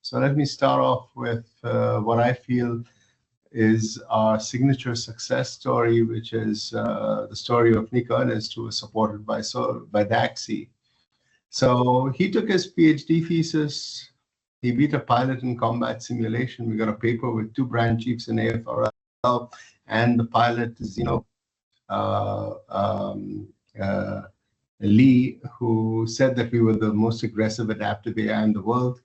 So let me start off with what I feel is our signature success story, which is the story of Nick Ernest, who was supported by DAGSI. So he took his PhD thesis. He beat a pilot in combat simulation. We got a paper with 2 branch chiefs in AFRL, and the pilot is, Lee, who said that we were the most aggressive adaptive AI in the world.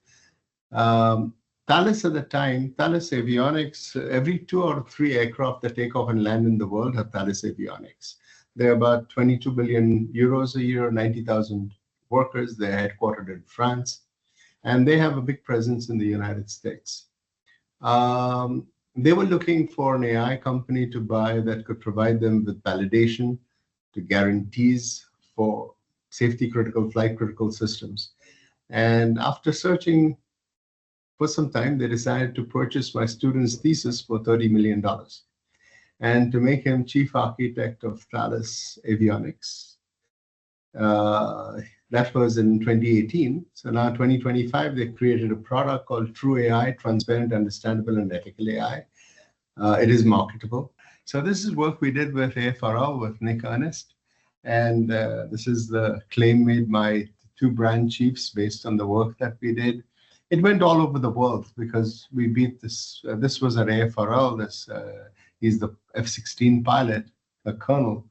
Thales at the time, Thales Avionics, every 2 out of 3 aircraft that take off and land in the world have Thales Avionics. They're about 22 billion euros a year, 90,000 workers. They're headquartered in France, and they have a big presence in the United States. They were looking for an AI company to buy that could provide them with validation to guarantees for safety critical, flight critical systems. And after searching for some time, they decided to purchase my student's thesis for $30 million and to make him chief architect of Thales Avionics. That was in 2018. So now 2025, they created a product called True AI, Transparent, Understandable, and Ethical AI. It is marketable. So this is work we did with AFRL, with Nick Ernest. And this is the claim made by 2 branch chiefs based on the work that we did. It went all over the world because we beat this. This was at AFRL. He's the F-16 pilot, a colonel,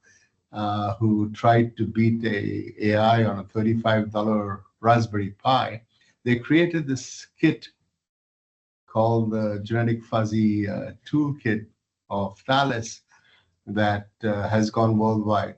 who tried to beat a AI on a $35 Raspberry Pi. They created this kit called the Genetic Fuzzy Toolkit of Thales that has gone worldwide.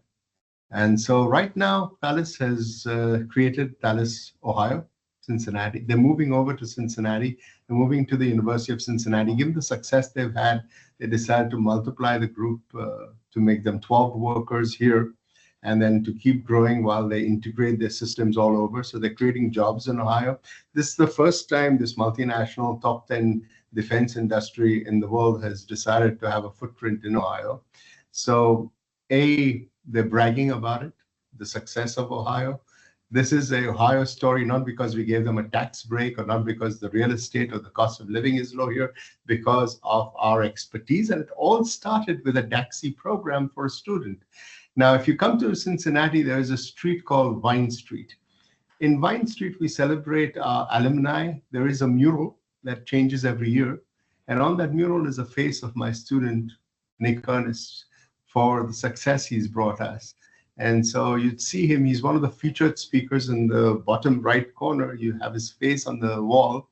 And so right now, Thales has created Thales, Ohio, Cincinnati. They're moving over to Cincinnati. They're moving to the University of Cincinnati. Given the success they've had, they decided to multiply the group to make them 12 workers here, and then to keep growing while they integrate their systems all over. So they're creating jobs in Ohio. This is the first time this multinational top 10 defense industry in the world has decided to have a footprint in Ohio. So they're bragging about it, the success of Ohio. This is a Ohio story, not because we gave them a tax break or not because the real estate or the cost of living is low here, because of our expertise. And it all started with a DAGSI program for a student. Now, if you come to Cincinnati, there is a street called Vine Street. In Vine Street, we celebrate our alumni. There is a mural that changes every year. And on that mural is a face of my student, Nick Ernest, for the success he's brought us. And so you'd see him, he's one of the featured speakers in the bottom right corner. You have his face on the wall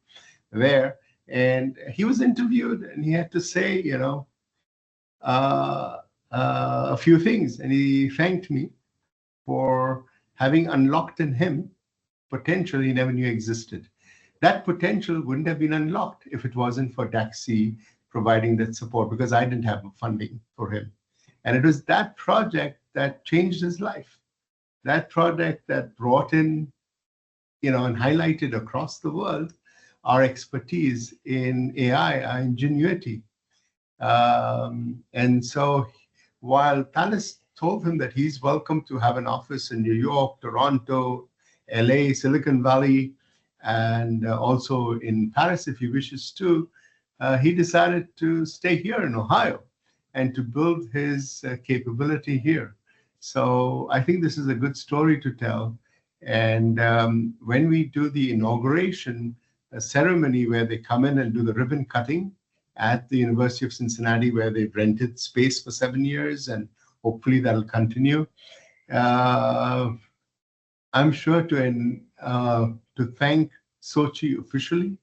there. And he was interviewed and he had to say, a few things. And he thanked me for having unlocked in him potential he never knew existed. That potential wouldn't have been unlocked if it wasn't for DAGSI providing that support, because I didn't have funding for him. And it was that project that changed his life. That project that brought in, and highlighted across the world our expertise in AI, our ingenuity. And so while Thales told him that he's welcome to have an office in New York, Toronto, LA, Silicon Valley, and also in Paris if he wishes to, he decided to stay here in Ohio and to build his capability here. So I think this is a good story to tell. And when we do the inauguration ceremony where they come in and do the ribbon cutting at the University of Cincinnati, where they've rented space for 7 years, and hopefully that'll continue, I'm sure to thank Sochi officially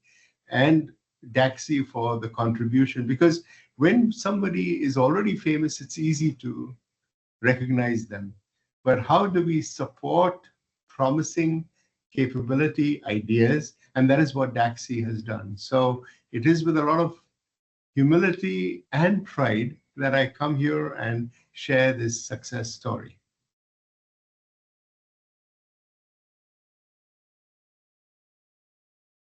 and DAGSI for the contribution, because when somebody is already famous, it's easy to recognize them. But how do we support promising capability ideas? And that is what DAGSI has done. So it is with a lot of humility and pride that I come here and share this success story.